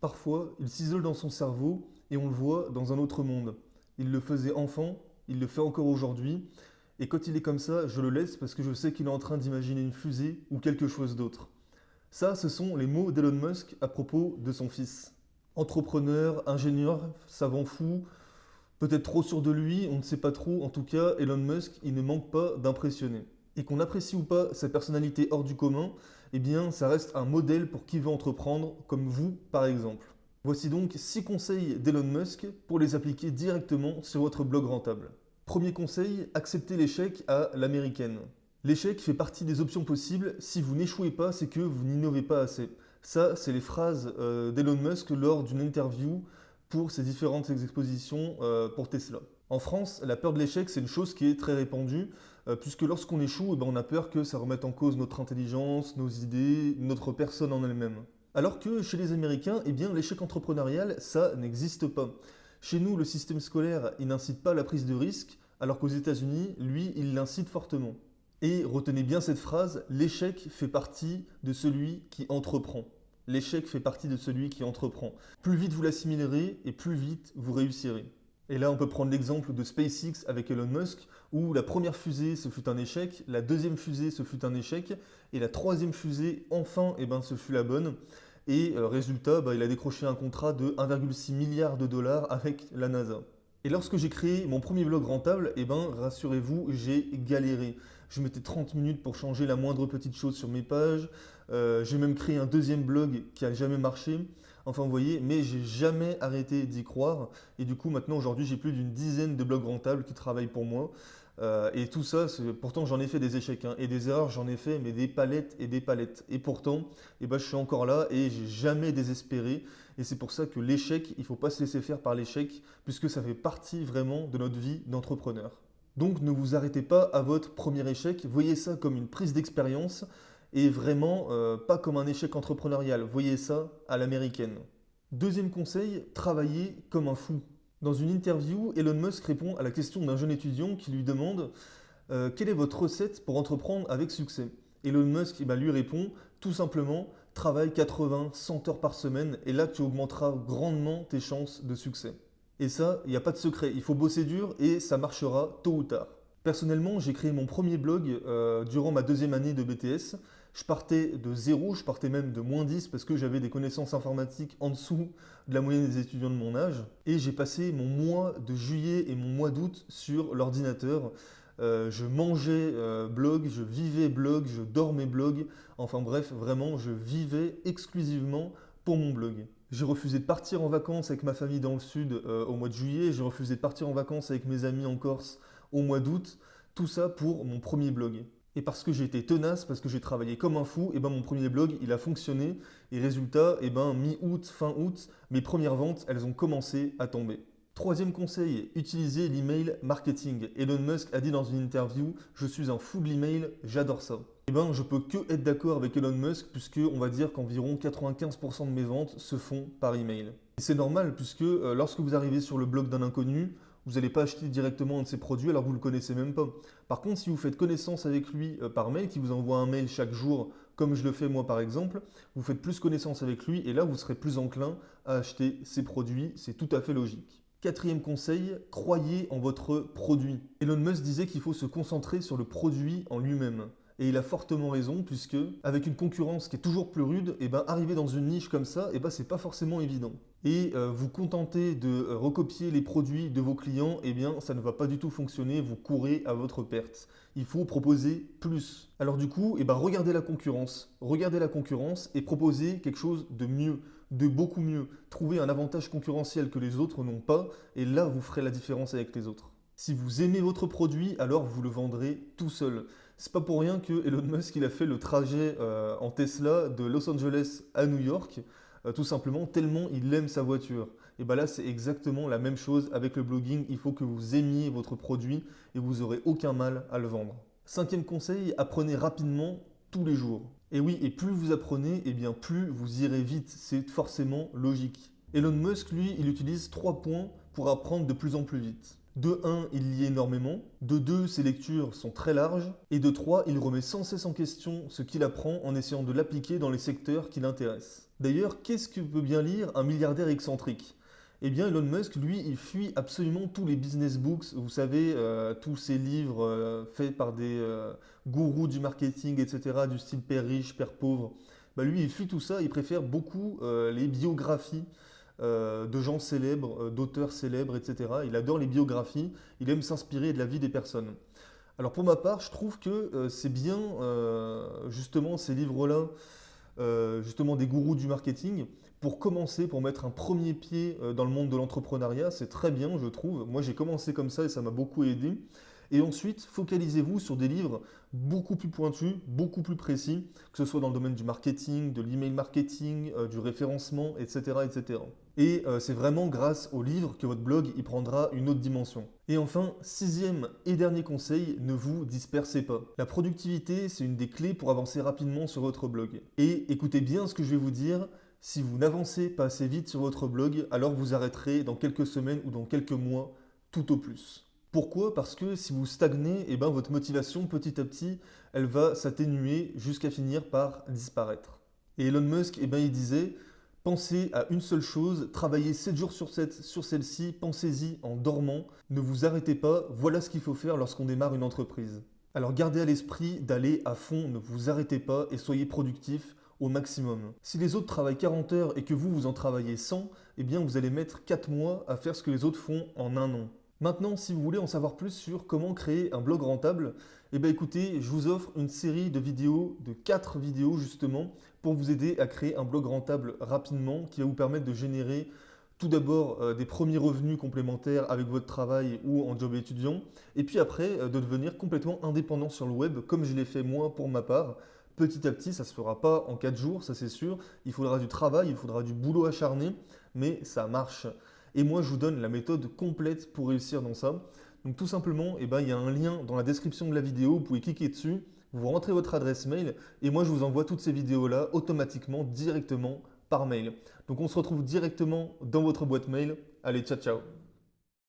Parfois, il s'isole dans son cerveau et on le voit dans un autre monde. Il le faisait enfant, il le fait encore aujourd'hui, et quand il est comme ça, je le laisse parce que je sais qu'il est en train d'imaginer une fusée ou quelque chose d'autre. Ça, ce sont les mots d'Elon Musk à propos de son fils. Entrepreneur, ingénieur, savant fou, peut-être trop sûr de lui, on ne sait pas trop. En tout cas, Elon Musk, il ne manque pas d'impressionner. Et qu'on apprécie ou pas sa personnalité hors du commun, eh bien, ça reste un modèle pour qui veut entreprendre, comme vous, par exemple. Voici donc 6 conseils d'Elon Musk pour les appliquer directement sur votre blog rentable. Premier conseil, acceptez l'échec à l'américaine. L'échec fait partie des options possibles. Si vous n'échouez pas, c'est que vous n'innovez pas assez. Ça, c'est les phrases d'Elon Musk lors d'une interview pour ses différentes expositions pour Tesla. En France, la peur de l'échec, c'est une chose qui est très répandue, puisque lorsqu'on échoue, eh ben, on a peur que ça remette en cause notre intelligence, nos idées, notre personne en elle-même. Alors que chez les Américains, eh bien, l'échec entrepreneurial, ça n'existe pas. Chez nous, le système scolaire, il n'incite pas à la prise de risque, alors qu'aux États-Unis, lui, il l'incite fortement. Et retenez bien cette phrase, l'échec fait partie de celui qui entreprend. L'échec fait partie de celui qui entreprend. Plus vite vous l'assimilerez et plus vite vous réussirez. Et là, on peut prendre l'exemple de SpaceX avec Elon Musk, où la première fusée, ce fut un échec, la deuxième fusée, ce fut un échec, et la troisième fusée, enfin, eh ben, ce fut la bonne. Et résultat, il a décroché un contrat de 1,6 milliard de dollars avec la NASA. Et lorsque j'ai créé mon premier blog rentable, eh ben, rassurez-vous, j'ai galéré. Je mettais 30 minutes pour changer la moindre petite chose sur mes pages. J'ai même créé un deuxième blog qui a jamais marché. Enfin, vous voyez, mais j'ai jamais arrêté d'y croire. Et du coup, maintenant, aujourd'hui, j'ai plus d'une dizaine de blogs rentables qui travaillent pour moi. Et tout ça, pourtant, j'en ai fait des échecs, hein, et des erreurs, j'en ai fait, mais des palettes et des palettes. Et pourtant, eh ben, je suis encore là et j'ai jamais désespéré. Et c'est pour ça que l'échec, il ne faut pas se laisser faire par l'échec, puisque ça fait partie vraiment de notre vie d'entrepreneur. Donc ne vous arrêtez pas à votre premier échec, voyez ça comme une prise d'expérience et vraiment pas comme un échec entrepreneurial, voyez ça à l'américaine. Deuxième conseil, travaillez comme un fou. Dans une interview, Elon Musk répond à la question d'un jeune étudiant qui lui demande quelle est votre recette pour entreprendre avec succès. Elon Musk lui répond tout simplement travaille 80-100 heures par semaine et là tu augmenteras grandement tes chances de succès. Et ça, il n'y a pas de secret, il faut bosser dur et ça marchera tôt ou tard. Personnellement, j'ai créé mon premier blog durant ma deuxième année de BTS. Je partais de zéro, je partais même de -10 parce que j'avais des connaissances informatiques en dessous de la moyenne des étudiants de mon âge. Et j'ai passé mon mois de juillet et mon mois d'août sur l'ordinateur. Je mangeais blog, je vivais blog, je dormais blog. Enfin bref, vraiment, je vivais exclusivement pour mon blog. J'ai refusé de partir en vacances avec ma famille dans le sud au mois de juillet. J'ai refusé de partir en vacances avec mes amis en Corse au mois d'août. Tout ça pour mon premier blog. Et parce que j'ai été tenace, parce que j'ai travaillé comme un fou, et ben mon premier blog, il a fonctionné. Et résultat, et ben mi-août, fin août, mes premières ventes, elles ont commencé à tomber. Troisième conseil, utilisez l'email marketing. Elon Musk a dit dans une interview, je suis un fou de l'email, j'adore ça. Eh ben, je peux que être d'accord avec Elon Musk puisque on va dire qu'environ 95% de mes ventes se font par email. Et c'est normal puisque lorsque vous arrivez sur le blog d'un inconnu, vous n'allez pas acheter directement un de ses produits alors que vous ne le connaissez même pas. Par contre, si vous faites connaissance avec lui par mail, qui vous envoie un mail chaque jour, comme je le fais moi par exemple, vous faites plus connaissance avec lui et là vous serez plus enclin à acheter ses produits, c'est tout à fait logique. Quatrième conseil, croyez en votre produit. Elon Musk disait qu'il faut se concentrer sur le produit en lui-même. Et il a fortement raison, puisque avec une concurrence qui est toujours plus rude, et ben, arriver dans une niche comme ça, et ben, c'est pas forcément évident. Et vous contenter de recopier les produits de vos clients, eh bien, ça ne va pas du tout fonctionner, vous courez à votre perte. Il faut proposer plus. Alors du coup, eh ben, regardez la concurrence et proposez quelque chose de mieux, de beaucoup mieux. Trouvez un avantage concurrentiel que les autres n'ont pas, et là, vous ferez la différence avec les autres. Si vous aimez votre produit, alors vous le vendrez tout seul. C'est pas pour rien que Elon Musk il a fait le trajet en Tesla de Los Angeles à New York, tout simplement tellement il aime sa voiture. Et bien là, c'est exactement la même chose avec le blogging. Il faut que vous aimiez votre produit et vous n'aurez aucun mal à le vendre. Cinquième conseil, apprenez rapidement tous les jours. Et oui, et plus vous apprenez, et bien plus vous irez vite. C'est forcément logique. Elon Musk, lui, il utilise 3 points pour apprendre de plus en plus vite. De 1, il lit énormément. De 2, ses lectures sont très larges. Et de 3, il remet sans cesse en question ce qu'il apprend en essayant de l'appliquer dans les secteurs qui l'intéressent. D'ailleurs, qu'est-ce que peut bien lire un milliardaire excentrique? Eh bien, Elon Musk, lui, il fuit absolument tous les business books, vous savez, tous ces livres faits par des gourous du marketing, etc., du style Père riche, Père pauvre. Bah, lui, il fuit tout ça, il préfère beaucoup les biographies de gens célèbres, d'auteurs célèbres, etc. Il adore les biographies, il aime s'inspirer de la vie des personnes. Alors pour ma part, je trouve que c'est bien justement ces livres-là, justement des gourous du marketing, pour commencer, pour mettre un premier pied dans le monde de l'entrepreneuriat, c'est très bien, je trouve. Moi, j'ai commencé comme ça et ça m'a beaucoup aidé. Et ensuite, focalisez-vous sur des livres beaucoup plus pointus, beaucoup plus précis, que ce soit dans le domaine du marketing, de l'email marketing, du référencement, etc. etc. Et c'est vraiment grâce aux livres que votre blog y prendra une autre dimension. Et enfin, sixième et dernier conseil, ne vous dispersez pas. La productivité, c'est une des clés pour avancer rapidement sur votre blog. Et écoutez bien ce que je vais vous dire, si vous n'avancez pas assez vite sur votre blog, alors vous arrêterez dans quelques semaines ou dans quelques mois, tout au plus. Pourquoi? Parce que si vous stagnez, eh ben, votre motivation petit à petit, elle va s'atténuer jusqu'à finir par disparaître. Et Elon Musk, eh ben, il disait, pensez à une seule chose, travaillez 7 jours sur celle-ci, pensez-y en dormant, ne vous arrêtez pas, voilà ce qu'il faut faire lorsqu'on démarre une entreprise. Alors gardez à l'esprit d'aller à fond, ne vous arrêtez pas et soyez productif au maximum. Si les autres travaillent 40 heures et que vous en travaillez 100, eh bien vous allez mettre 4 mois à faire ce que les autres font en un an. Maintenant, si vous voulez en savoir plus sur comment créer un blog rentable, eh bien écoutez, je vous offre une série de vidéos, de 4 vidéos justement, pour vous aider à créer un blog rentable rapidement, qui va vous permettre de générer tout d'abord des premiers revenus complémentaires avec votre travail ou en job étudiant, et puis après de devenir complètement indépendant sur le web, comme je l'ai fait moi pour ma part. Petit à petit, ça ne se fera pas en 4 jours, ça c'est sûr. Il faudra du travail, il faudra du boulot acharné, mais ça marche. Et moi, je vous donne la méthode complète pour réussir dans ça. Donc tout simplement, eh ben, il y a un lien dans la description de la vidéo, vous pouvez cliquer dessus, vous rentrez votre adresse mail, et moi je vous envoie toutes ces vidéos-là automatiquement, directement par mail. Donc on se retrouve directement dans votre boîte mail. Allez, ciao ciao!